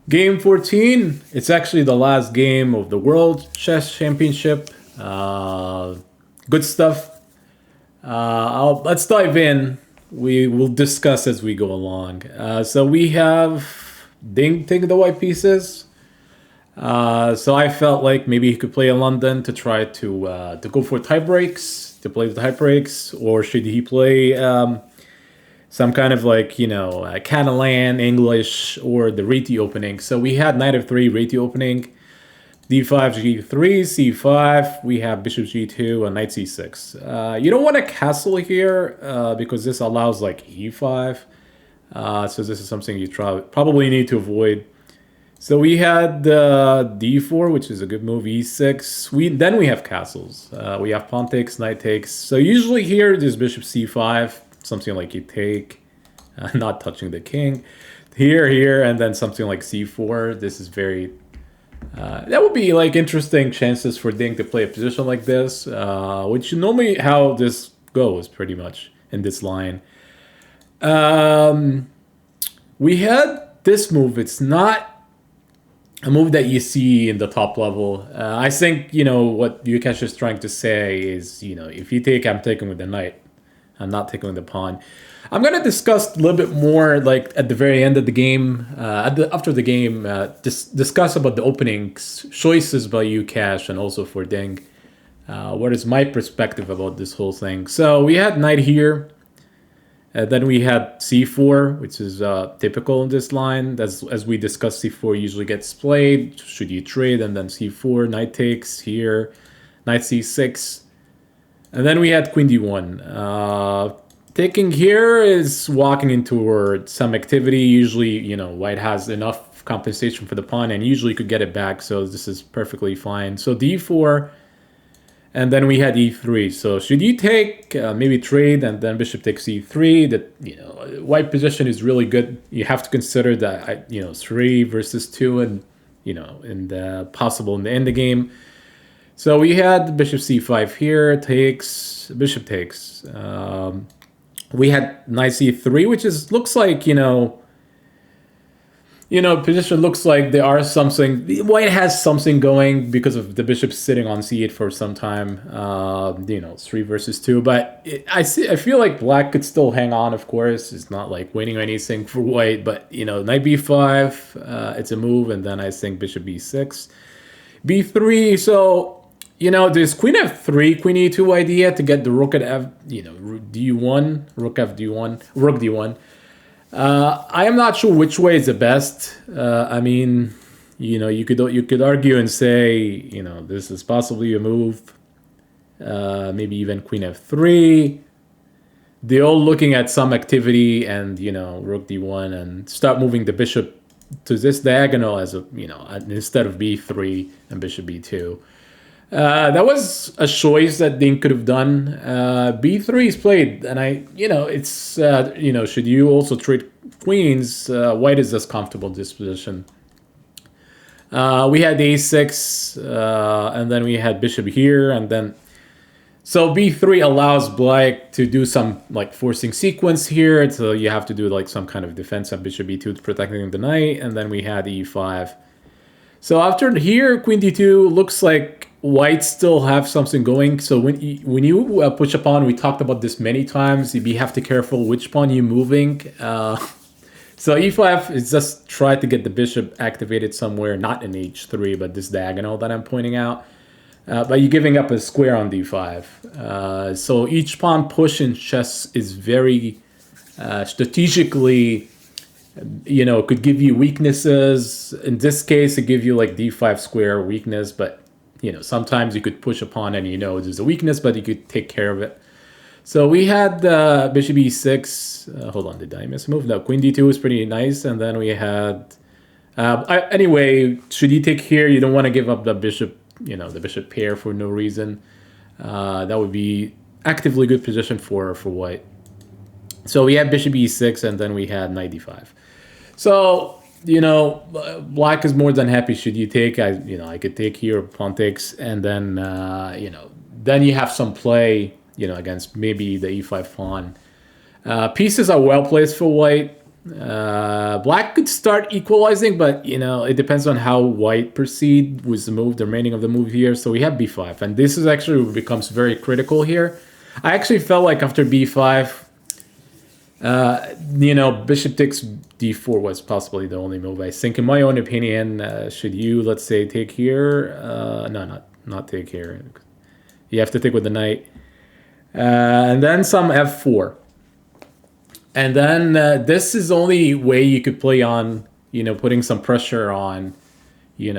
Game 14. It's actually the last game of the World Chess Championship. Good stuff. Let's dive in. We will discuss as we go along. So we have Ding take the white pieces. So I felt like maybe he could play in London to try to go for tie breaks, to play the tie breaks, or should he play some kind of like, Catalan, English, or the Reti opening. So we had knight of 3 Reti opening, d5, g3, c5. We have bishop g2 and knight c6. You don't want a castle here because this allows like e5. So this is something you probably need to avoid. So we had d4, which is a good move, e6. Then we have castles. We have pawn takes, knight takes. So usually here there's bishop c5, something like you take, not touching the king. Here, and then something like c4. This is very... that would be like interesting chances for Ding to play a position like this, which normally how this goes pretty much in this line. We had this move. It's not a move that you see in the top level. I think, what Yukesh is trying to say is, if you take, I'm taking with the knight. I'm not taking with the pawn. I'm going to discuss a little bit more, like, at the very end of the game, after the game, discuss about the openings, choices by Yukesh, and also for Ding. What is my perspective about this whole thing? So we had knight here. Then we had c4, which is typical in this line. As we discussed, c4 usually gets played. Should you trade? And then c4, knight takes here, knight c6. And then we had queen d1. Taking here is walking into some activity. Usually, white has enough compensation for the pawn and usually could get it back. So this is perfectly fine. So d4. And then we had e3. So should you take, maybe trade, and then bishop takes e3? That, white position is really good. You have to consider that, 3 versus 2 and, in the possible in the end of the game. So we had bishop c5 here, takes, bishop takes. We had knight c3, which looks like, position looks like there are something. White has something going because of the bishop sitting on c8 for some time. 3 versus 2. But I feel like black could still hang on. Of course, it's not like winning anything for white. But knight b5, it's a move, and then I think bishop b6, b3. So there's queen f3, queen e2 idea to get the rook at f. d1, rook f d1, rook d1. I am not sure which way is the best. I mean, you could argue and say, this is possibly a move. Maybe even queen f3. They're all looking at some activity and, rook d1 and start moving the bishop to this diagonal as instead of b3 and bishop b2. That was a choice that Ding could have done. b3 is played, and it's should you also trade queens? White is just comfortable in this position. We had a6, and then we had bishop here, and then so b3 allows black to do some like forcing sequence here. So you have to do like some kind of defense on bishop b2 protecting the knight, and then we had e5. So after here, queen d2 looks like white still have something going. So when you push a pawn, we talked about this many times. You have to be careful which pawn you're moving. So e5 is just try to get the bishop activated somewhere, not in h3, but this diagonal that I'm pointing out. But you're giving up a square on d5. So each pawn push in chess is very strategically, could give you weaknesses. In this case, it gives you like d5 square weakness, but sometimes you could push a pawn and there's a weakness, but you could take care of it. So we had bishop e6. Hold on, did I miss a move? No, queen d2 is pretty nice, and then we had. Anyway, should you take here? You don't want to give up the bishop, the bishop pair for no reason. That would be actively good position for white. So we had bishop e6, and then we had knight d5. So, black is more than happy. Should you take, I could take here, pawn takes, and then, then you have some play, against maybe the e5 pawn. Pieces are well placed for white. Black could start equalizing, but it depends on how white proceed with the move, the remaining of the move here. So we have b5, and this is actually what becomes very critical here. I actually felt like after b5, bishop takes d4 was possibly the only move. I think, in my own opinion, should you, let's say, take here? No, not take here. You have to take with the knight. And then some f4. And then this is the only way you could play on, putting some pressure on, you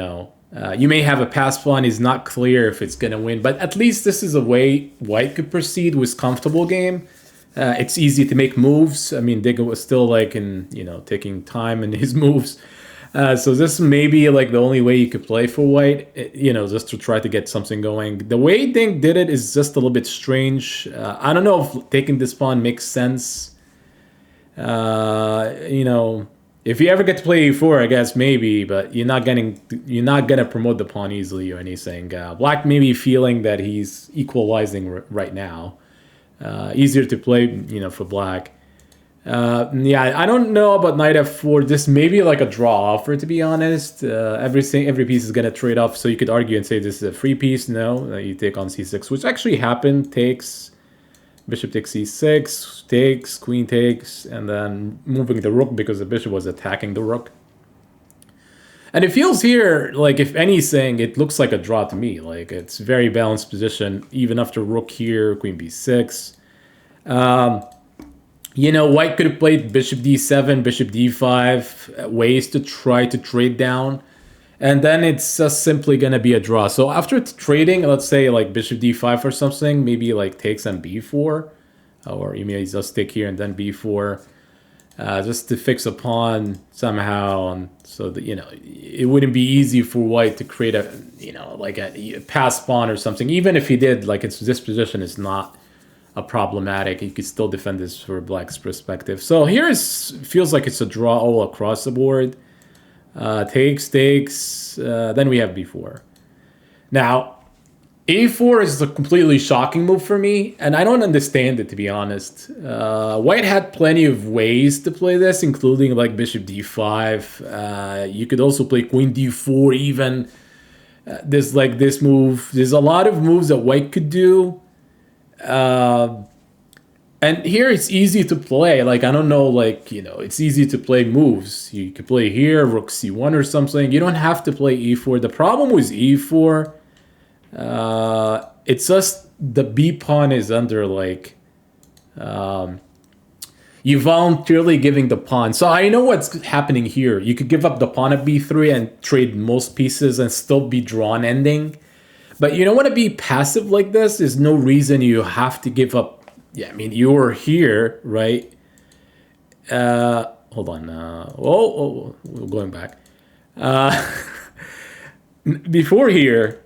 may have a pass pawn. It's not clear if it's going to win, but at least this is a way white could proceed with comfortable game. It's easy to make moves. I mean, Digga was still taking time in his moves. So this may be like the only way you could play for white, just to try to get something going. The way Dink did it is just a little bit strange. I don't know if taking this pawn makes sense. If you ever get to play e4, I guess maybe, but you're not gonna promote the pawn easily or anything. Black may be feeling that he's equalizing right now. Easier to play, for black. I don't know about knight f4. This may be like a draw offer, to be honest. Every piece is gonna trade off, so you could argue and say this is a free piece. No, you take on c6, which actually happened. Takes. Bishop takes c6, takes, queen takes, and then moving the rook because the bishop was attacking the rook. And it feels here, like, if anything, it looks like a draw to me. Like, it's very balanced position, even after rook here, queen b6. White could have played bishop d7, bishop d5, ways to try to trade down. And then it's just simply going to be a draw. So after trading, let's say like bishop d5 or something, maybe like takes on b4. Or you may just take here and then b4. Just to fix a pawn somehow. And so that, it wouldn't be easy for white to create a, like a pass pawn or something. Even if he did, like this position is not a problematic. He could still defend this for black's perspective. So here feels like it's a draw all across the board. Takes, then we have b4. Now, a4 is a completely shocking move for me, and I don't understand it, to be honest. White had plenty of ways to play this, including like bishop d5. You could also play queen d4 even. There's like this move. There's a lot of moves that white could do. And here it's easy to play. Like, I don't know, like, it's easy to play moves. You could play here, rook c1 or something. You don't have to play e4. The problem with e4, it's just the b pawn is under, like, you voluntarily giving the pawn. So I know what's happening here. You could give up the pawn at b3 and trade most pieces and still be drawn ending. But you don't want to be passive like this. There's no reason you have to give up. Yeah, I mean, you're here, right? Hold on. We're going back. Before here,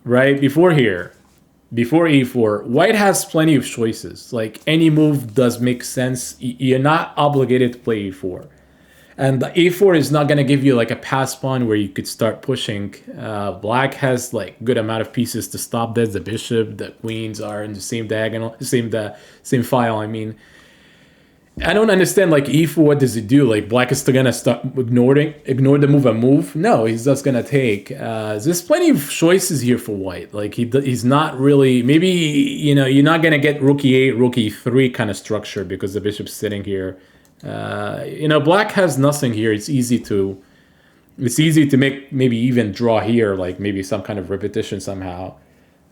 right? Before e4, white has plenty of choices. Like, any move does make sense. You're not obligated to play e4. And the a4 is not going to give you like a pass pawn where you could start pushing. Black has like good amount of pieces to stop this. The bishop, the queens are in the same diagonal, same file. I mean, I don't understand like e4. What does it do? Like, black is still going to start ignore the move and move. No, he's just going to take. There's plenty of choices here for white. Like, he's not really. Maybe you're not going to get rook e8, rook e3 kind of structure because the bishop's sitting here. Black has nothing here. It's easy to make, maybe even draw here, like maybe some kind of repetition somehow.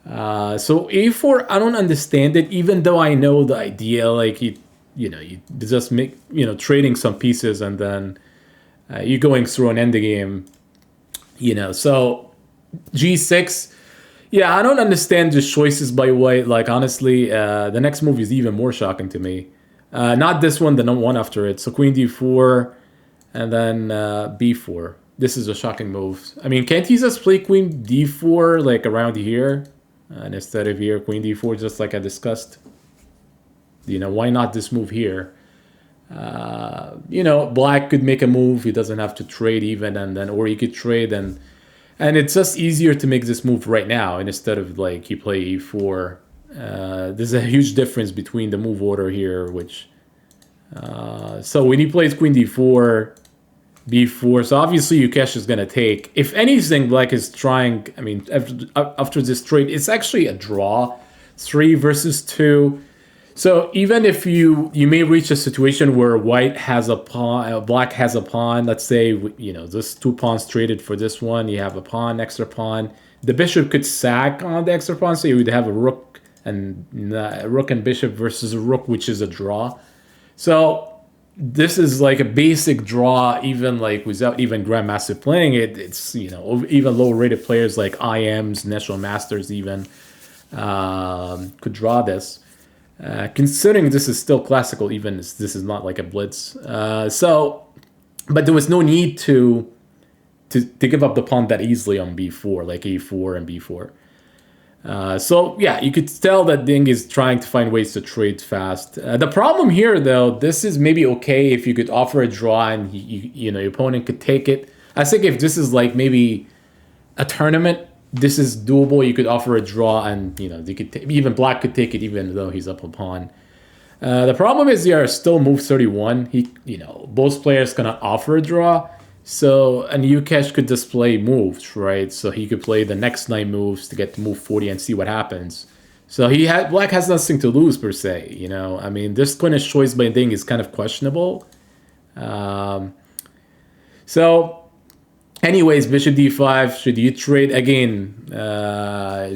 So a4, I don't understand it, even though I know the idea. Like, you just make, trading some pieces and then you're going through an endgame. So g6. Yeah, I don't understand the choices by white. Like, honestly, the next move is even more shocking to me. Not this one, the one after it. So queen d4, and then b4. This is a shocking move. I mean, can't he just play queen d4 like around here, and instead of here, queen d4, just like I discussed? Why not this move here? Black could make a move. He doesn't have to trade even, and then, or he could trade, and it's just easier to make this move right now, and instead of like you play e4. There's a huge difference between the move order here, which So when he plays queen d4, b4, so obviously Yukesh is going to take. If anything, black is trying, I mean, after this trade, it's actually a draw, 3 versus 2. So even if you may reach a situation where white has a pawn, black has a pawn, let's say, this 2 pawns traded for this one, you have a pawn, extra pawn. The bishop could sack on the extra pawn, so you would have a rook and bishop versus a rook, which is a draw. So this is like a basic draw, even like without even Grandmaster playing it. It's, even low rated players like IMs, National Masters even could draw this. Considering this is still classical, even this is not like a blitz. But there was no need to give up the pawn that easily on b4, like a4 and b4. So yeah, you could tell that Ding is trying to find ways to trade fast. The problem here, though, this is maybe okay if you could offer a draw and your opponent could take it. I think if this is like maybe a tournament, this is doable. You could offer a draw, and they could even black could take it, even though he's up a pawn. The problem is they are still move 31. Both players cannot offer a draw. So, and Yukesh could display moves, right? So he could play the next 9 moves to get to move 40 and see what happens. So black has nothing to lose per se. I mean, this Queen's choice by Ding is kind of questionable. Anyways, bishop d5. Should you trade again?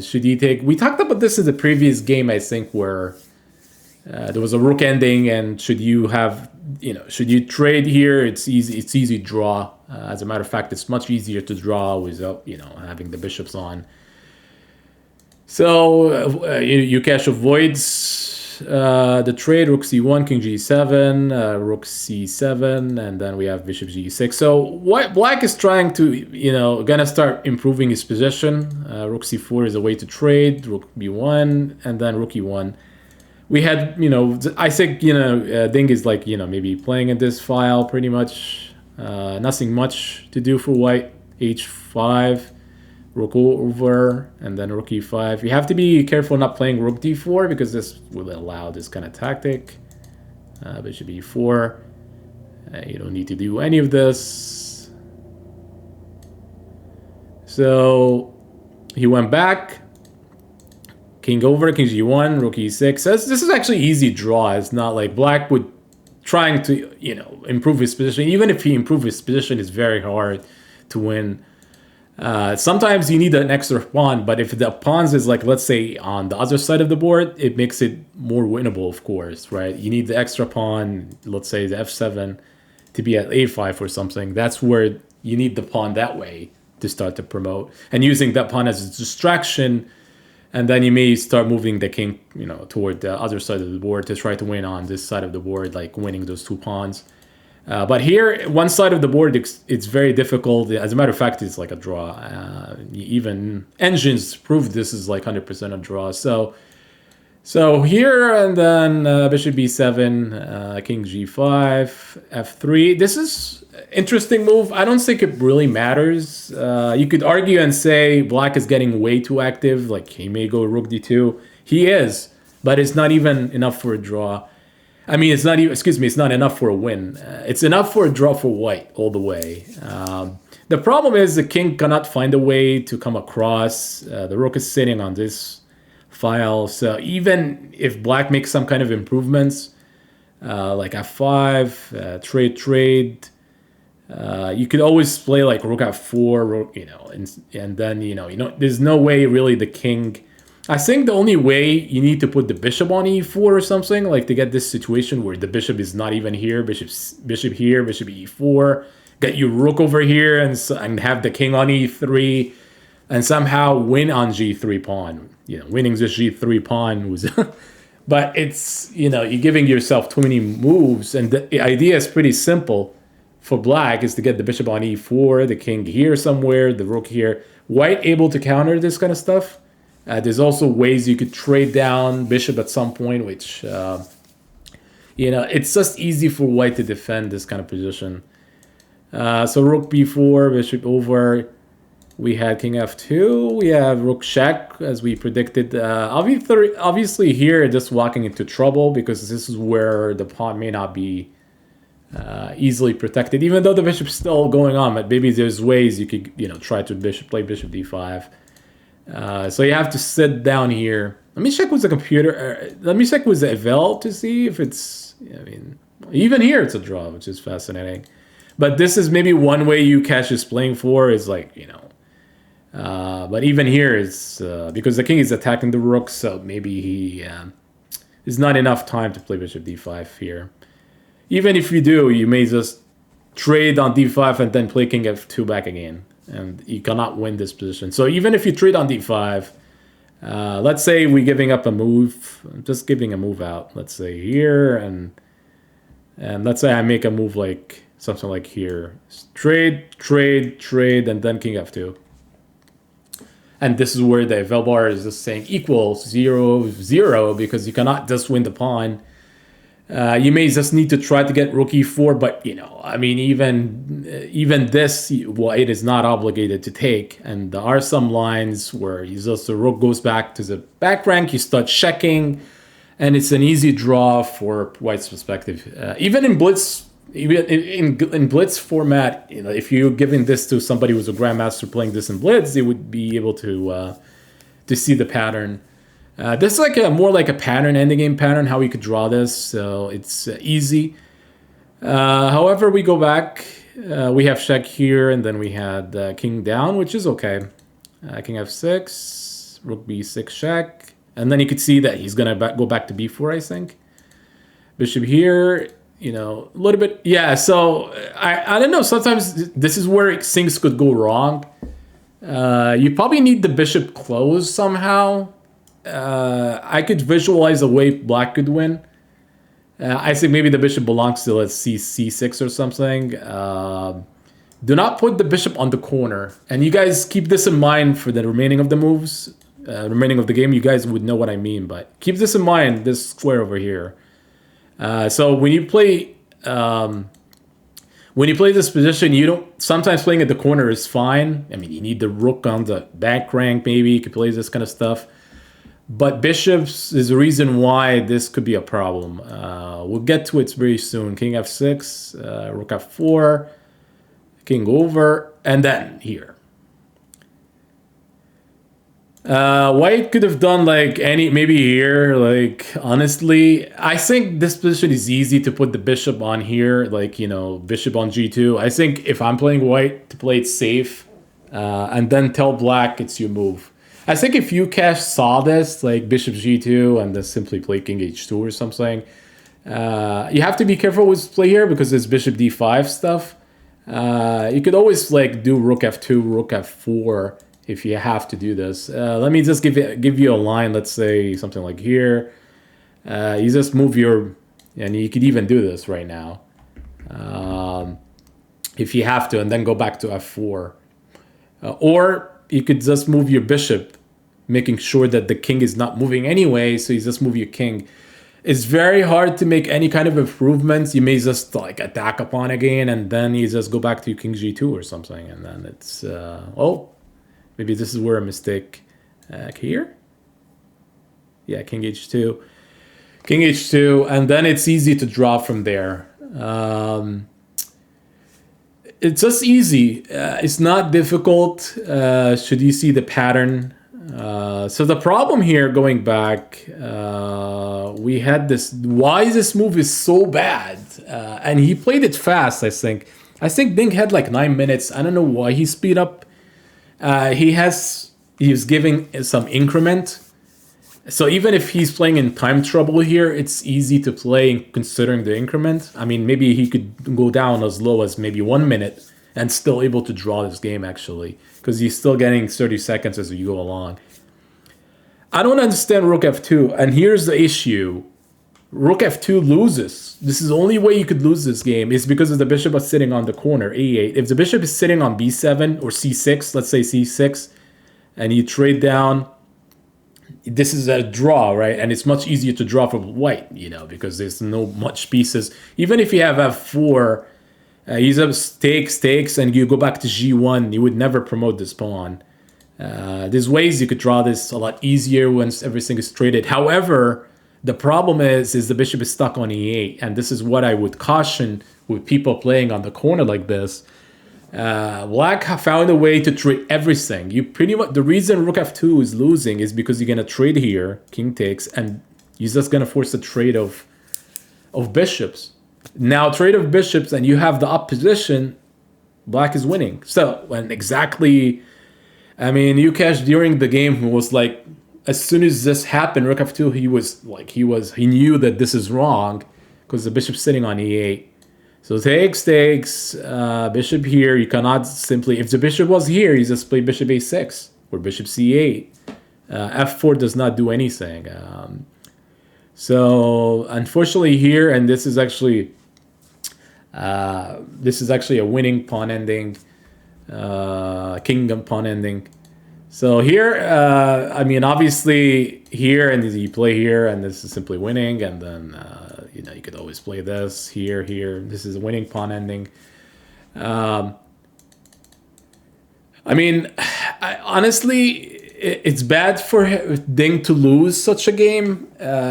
Should you take? We talked about this in the previous game, I think, where there was a rook ending, and should you trade here? It's easy. It's easy draw. As a matter of fact, it's much easier to draw without having the bishops on. So Yukesh avoids the trade. Rook c1, king g7, rook c7, and then we have bishop g6. So black is trying to gonna start improving his position. Rook c4 is a way to trade. Rook b1, and then rook e1. We had, I think, Ding is like, maybe playing in this file pretty much. Nothing much to do for white. h5, rook over, and then rook e5. You have to be careful not playing rook d4 because this will allow this kind of tactic. Bishop e4. You don't need to do any of this. So he went back. King over, king g1, rook e6. So this is actually easy draw. It's not like black would trying to, improve his position. Even if he improved his position, it's very hard to win. Sometimes you need an extra pawn, but if the pawns is like, let's say, on the other side of the board, it makes it more winnable, of course, right? You need the extra pawn, let's say the f7, to be at a5 or something. That's where you need the pawn that way to start to promote. And using that pawn as a distraction, and then you may start moving the king, toward the other side of the board to try to win on this side of the board, like winning those 2 pawns. But here, one side of the board, it's very difficult. As a matter of fact, it's like a draw. Even engines prove this is like 100% a draw. So here, and then bishop b7, king g5, f3. This is interesting move. I don't think it really matters. You could argue and say black is getting way too active. Like he may go rook d2. He is, but it's not even enough for a draw. I mean, it's not even. Excuse me. It's not enough for a win. It's enough for a draw for white all the way. The problem is the king cannot find a way to come across. The rook is sitting on this file. So even if black makes some kind of improvements, like f5, trade, you could always play like rook f4, and then there's no way really the king. I think the only way you need to put the bishop on e4 or something, like to get this situation where the bishop is not even here, bishop here, bishop e4, get your rook over here, and have the king on e3, and somehow win on g3 pawn. Winning this g3 pawn was, but it's you're giving yourself too many moves, and the idea is pretty simple. For black is to get the bishop on e4, the king here somewhere, the rook here. White able to counter this kind of stuff. There's also ways you could trade down bishop at some point, which, it's just easy for white to defend this kind of position. So rook b4, bishop over. We had king f2. We have rook check, as we predicted. Obviously here, just walking into trouble because this is where the pawn may not be easily protected. Even though the bishop's still going on, but maybe there's ways you could, try to play bishop d5. So you have to sit down here. Let me check with the computer. Let me check with the eval to see if it's. Even here it's a draw, which is fascinating. But this is maybe one way Ucash is playing for is like, but even here is because the king is attacking the rook, so maybe he is not enough time to play bishop d5 here. Even if you do, you may just trade on d5 and then play king f2 back again, and you cannot win this position. So even if you trade on d5, let's say we're giving up a move. I'm just giving a move out. Let's say here, and let's say I make a move like something like here. Trade, trade, trade, and then king f2. And this is where the eval bar is just saying equals 0, 0, because you cannot just win the pawn. You may just need to try to get rook e4, but even this, it is not obligated to take. And there are some lines where the rook goes back to the back rank, you start checking, and it's an easy draw for White's perspective. Even in blitz, in blitz format, if you're giving this to somebody who's a grandmaster playing this in blitz, they would be able to see the pattern. This is like more like a pattern, ending game pattern, how we could draw this, so it's easy. However, we go back, we have check here, and then we had king down, which is okay. King f6, rook b6 check, and then you could see that he's gonna go back to b4, I think. Bishop here, a little bit, yeah. So I don't know. Sometimes this is where things could go wrong. You probably need the bishop closed somehow. I could visualize a way black could win. I think maybe the bishop belongs to, let's see, c6 or something. Do not put the bishop on the corner. And you guys keep this in mind for the remaining of the moves, remaining of the game. You guys would know what I mean, but keep this in mind, this square over here. So when you play this position, you don't. Sometimes playing at the corner is fine. You need the rook on the back rank. Maybe you could play this kind of stuff. But bishops is the reason why this could be a problem. We'll get to it very soon. King f6, rook f4, king over, and then here. White could have done like maybe here, like honestly, I think this position is easy to put the bishop on here, like, bishop on g2. I think if I'm playing white, to play it safe, and then tell black it's your move. I think if Ucash saw this, like bishop g2, and then simply play king h2 or something, you have to be careful with play here because there's bishop d5 stuff. You could always like do rook f2, rook f4 if you have to do this. Let me just give you a line. Let's say something like here. You just move your, and you could even do this right now, if you have to, and then go back to f4, or you could just move your bishop, making sure that the king is not moving anyway, so you just move your king. It's very hard to make any kind of improvements. You may just like attack upon again, and then you just go back to king g2 or something, and then it's, oh, maybe this is where a mistake, here? Yeah, king h2. King h2, and then it's easy to draw from there. It's just easy. It's not difficult. Should you see the pattern? So the problem here, going back, we had this. Why this move is so bad? And he played it fast, I think. I think Ding had like 9 minutes. I don't know why he speed up. He's giving some increment. So even if he's playing in time trouble here, it's easy to play considering the increment. Maybe he could go down as low as maybe 1 minute and still able to draw this game, actually, because he's still getting 30 seconds as you go along. I don't understand rook f2, and here's the issue. Rook f2 loses. This is the only way you could lose this game is because of the bishop is sitting on the corner, a8. If the bishop is sitting on b7 or c6, let's say c6, and you trade down, this is a draw, right? And it's much easier to draw for white, because there's no much pieces. Even if you have f4, He's up stakes, and you go back to g1. You would never promote this pawn. There's ways you could draw this a lot easier once everything is traded. However, the problem is the bishop is stuck on e8, and this is what I would caution with people playing on the corner like this. Black found a way to trade everything. You pretty much, the reason rook f2 is losing is because you're gonna trade here, king takes, and you're just gonna force a trade of bishops. Now trade of bishops, and you have the up position. Black is winning. So when exactly, I mean, Ukash during the game was like, as soon as this happened, rook f2, he knew that this is wrong because the bishop's sitting on e8. So takes, bishop here. You cannot simply, if the bishop was here, you just play bishop a6 or bishop c8. F4 does not do anything. So unfortunately here, and this is actually a winning pawn ending, kingdom pawn ending. So here, I mean, obviously here, and you play here, and this is simply winning, and then you could always play this here. This is a winning pawn ending. I mean, honestly, it's bad for Ding to lose such a game.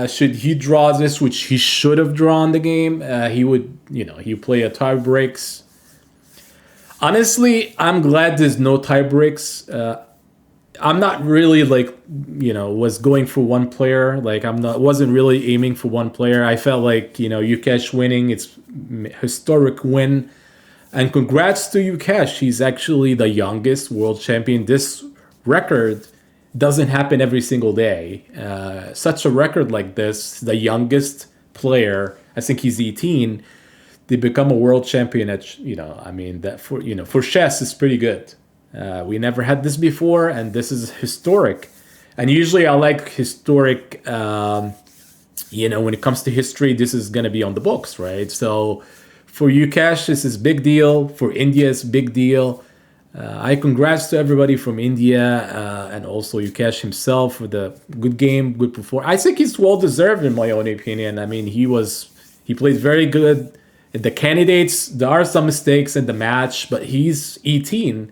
Should he draw this, which he should have drawn the game, he would, he play a tie breaks. Honestly, I'm glad there's no tie breaks. I'm not really was going for one player. Like wasn't really aiming for one player. I felt like, Ukesh winning, it's historic win. And congrats to Ukesh. He's actually the youngest world champion. This record doesn't happen every single day. Such a record like this, the youngest player, I think he's 18, they become a world champion at, I mean, that for chess is pretty good. We never had this before, and this is historic. And usually I like historic, when it comes to history, this is going to be on the books, right? So for Ukesh, this is big deal. For India, it's big deal. I congrats to everybody from India, and also Ukesh himself for the good game, good performance. I think he's well deserved in my own opinion. I mean, he played very good. The candidates, there are some mistakes in the match, but he's 18.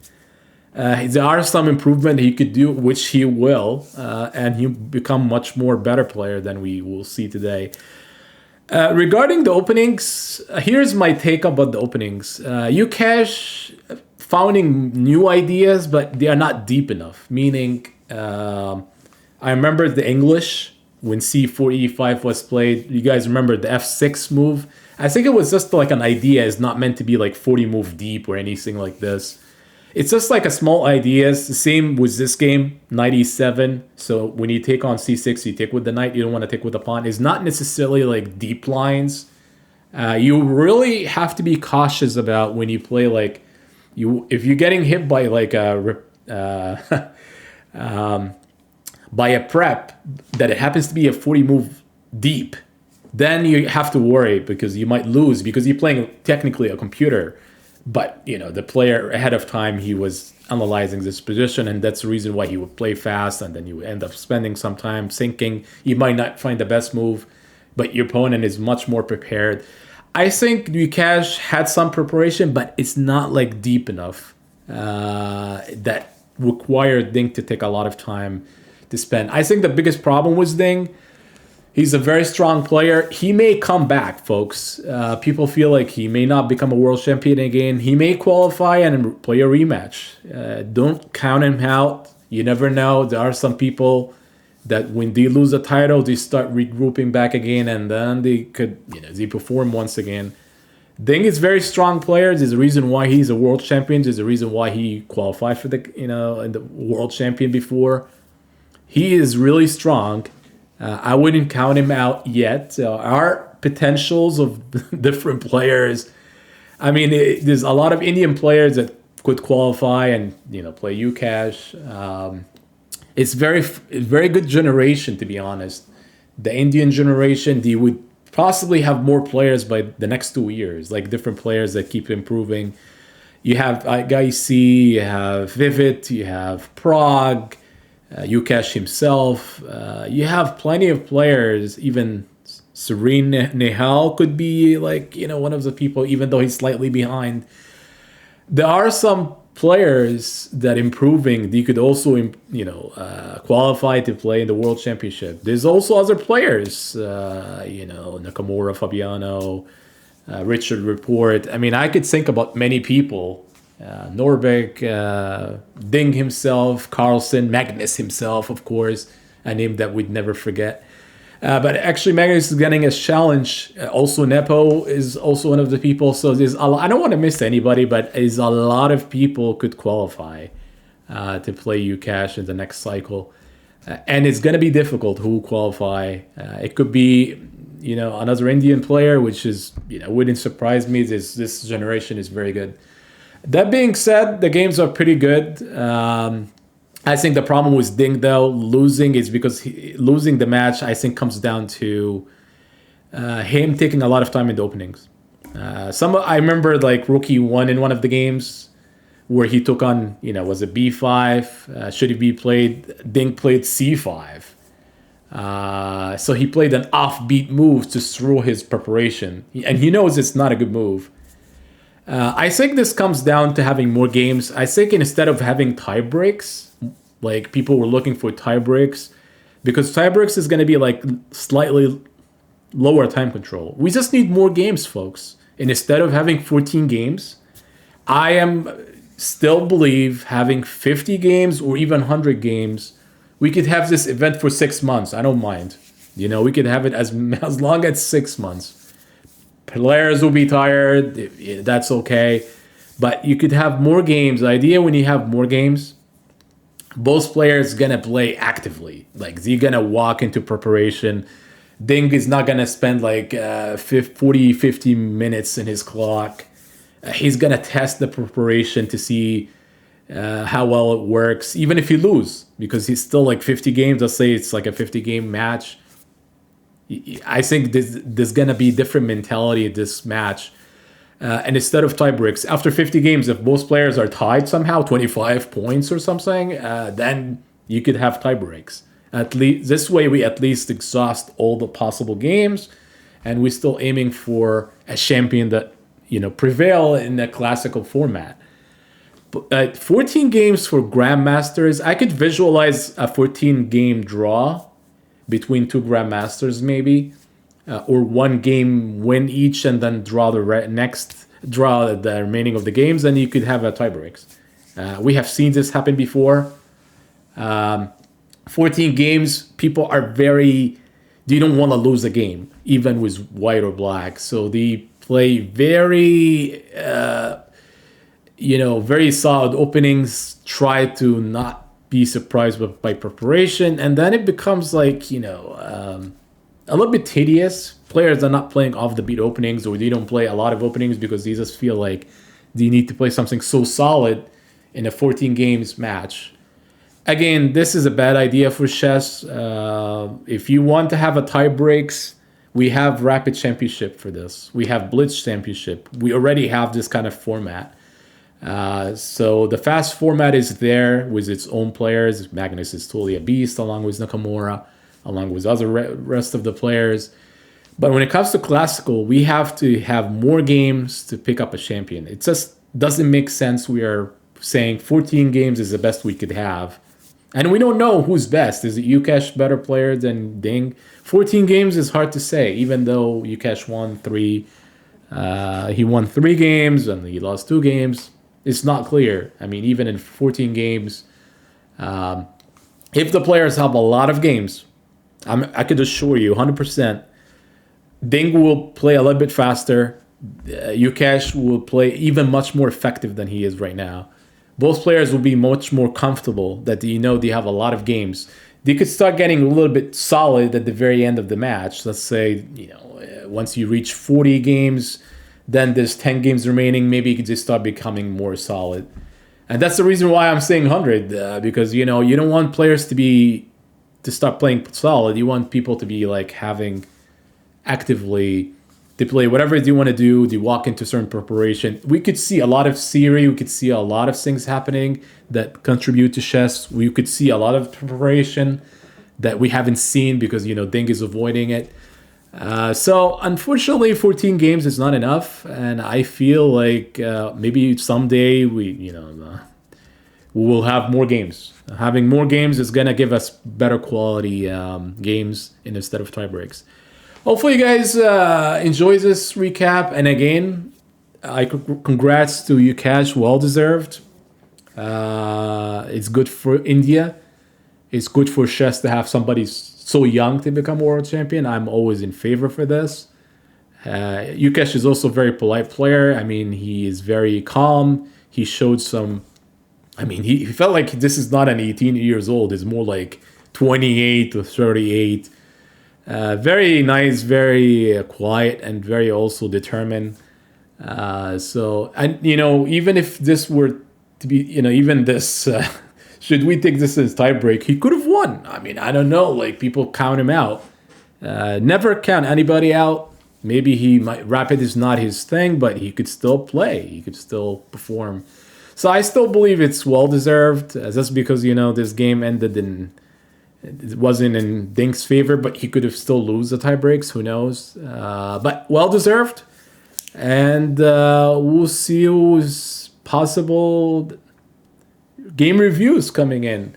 There are some improvement he could do, which he will, and he'll become much more better player than we will see today. Regarding the openings, here's my take about the openings. Ukesh finding new ideas, but they are not deep enough. Meaning, I remember the English when c4 e5 was played. You guys remember the f6 move? I think it was just like an idea. It's not meant to be like 40 move deep or anything like this. It's just like a small idea. It's the same with this game, knight e7. So when you take on c6, you take with the knight. You don't want to take with the pawn. It's not necessarily like deep lines. You really have to be cautious about when you play if you're getting hit by like by a prep that it happens to be a 40 move deep, then you have to worry because you might lose because you're playing technically a computer. But, the player ahead of time, he was analyzing this position, and that's the reason why he would play fast, and then you would end up spending some time thinking. You might not find the best move, but your opponent is much more prepared. I think Ukesh had some preparation, but it's not like deep enough that required Ding to take a lot of time to spend. I think the biggest problem was Ding. He's a very strong player. He may come back, folks. People feel like he may not become a world champion again. He may qualify and play a rematch. Don't count him out. You never know. There are some people that when they lose a title, they start regrouping back again, and then they could, they perform once again. Ding is a very strong player. There's a reason why he's a world champion. There's a reason why he qualified for the, in the world champion before. He is really strong. I wouldn't count him out yet. There are potentials of different players. I mean, there's a lot of Indian players that could qualify and play Ukesh. It's very good generation, to be honest. The Indian generation, they would possibly have more players by the next 2 years, like different players that keep improving. You have Gaisi, you have Vivid, you have Prague. Ukesh himself, you have plenty of players, even Serene Nihal could be like, one of the people, even though he's slightly behind. There are some players that improving. They could also, qualify to play in the World Championship. There's also other players, Nakamura, Fabiano, Richard Report. I mean, I could think about many people. Norbeck, Ding himself, Carlson, Magnus himself, of course, a name that we'd never forget. But actually, Magnus is getting a challenge. Also, Nepo is also one of the people. So there's a lot, I don't want to miss anybody, but there's a lot of people could qualify to play UCash in the next cycle. And it's going to be difficult who qualify. It could be, another Indian player, which is, wouldn't surprise me. This generation is very good. That being said, the games are pretty good. I think the problem with Ding, though, losing is because losing the match, I think, comes down to him taking a lot of time in the openings. I remember like Rookie won in one of the games where he took on, was it B5? Should he be played? Ding played C5. So he played an offbeat move to throw his preparation. And he knows it's not a good move. I think this comes down to having more games. I think instead of having tie breaks, like people were looking for tie breaks, because tie breaks is going to be like slightly lower time control. We just need more games, folks. And instead of having 14 games, I am still believe having 50 games or even 100 games, we could have this event for 6 months. I don't mind. We could have it as long as 6 months. Players will be tired. That's okay. But you could have more games. The idea when you have more games, both players going to play actively. Like, they're going to walk into preparation. Ding is not going to spend like 40, 50 minutes in his clock. He's going to test the preparation to see how well it works, even if he lose, because he's still like 50 games. Let's say it's like a 50-game match. I think there's going to be different mentality in this match. And instead of tie breaks, after 50 games, if both players are tied somehow, 25 points or something, then you could have tie breaks. At least this way, we at least exhaust all the possible games, and we're still aiming for a champion that prevail in the classical format. But 14 games for Grandmasters, I could visualize a 14-game draw between two Grandmasters, maybe, or one game win each and then draw the remaining of the games, and you could have a tie breaks. We have seen this happen before. 14 games, people are they don't want to lose a game, even with white or black. So they play very, very solid openings, try to not be surprised by preparation, and then it becomes like, a little bit tedious. Players are not playing off the beat openings, or they don't play a lot of openings because they just feel like they need to play something so solid in a 14 games match. Again, this is a bad idea for chess. If you want to have a tie breaks, we have Rapid Championship for this. We have Blitz Championship. We already have this kind of format. So the fast format is there with its own players. Magnus is totally a beast, along with Nakamura, along with other rest of the players. But when it comes to classical, we have to have more games to pick up a champion. It just doesn't make sense. We are saying 14 games is the best we could have. And we don't know who's best. Is it Ukesh better player than Ding? 14 games is hard to say, even though Ukesh won 3. He won 3 games and he lost 2 games. It's not clear. I mean, even in 14 games, if the players have a lot of games, I could assure you 100%, Ding will play a little bit faster. Ukesh will play even much more effective than he is right now. Both players will be much more comfortable that they have a lot of games. They could start getting a little bit solid at the very end of the match. Let's say, once you reach 40 games, then there's 10 games remaining. Maybe you could just start becoming more solid. And that's the reason why I'm saying 100, because, you don't want players to start playing solid. You want people to be like having actively to play whatever they want to do. They walk into certain preparation. We could see a lot of theory. We could see a lot of things happening that contribute to chess. We could see a lot of preparation that we haven't seen because, Ding is avoiding it. So unfortunately, 14 games is not enough, and I feel like maybe someday we will have more games. Having more games is gonna give us better quality games instead of tie breaks. Hopefully, you guys enjoy this recap. And again, congrats to you, Cash. Well deserved. It's good for India. It's good for chess to have somebody so young to become world champion. I'm always in favor for this. Yukesh is also a very polite player. I mean, he is very calm. He showed some. I mean, he felt like this is not an 18 years old. It's more like 28 to 38. Very nice, very quiet, and very also determined. And even if this were to be, even this, should we take this as tiebreak, he could have won. I mean, I don't know. Like people count him out. Never count anybody out. Maybe rapid is not his thing, but he could still play. He could still perform. So I still believe it's well deserved. Just because this game ended in. It wasn't in Dink's favor, but he could have still lose the tie breaks. Who knows? But well deserved. And we'll see who's possible game reviews coming in.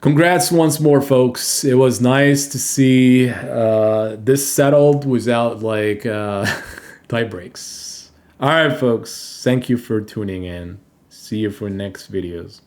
Congrats once more, folks. It was nice to see this settled without tie breaks. All right, folks. Thank you for tuning in. See you for next videos.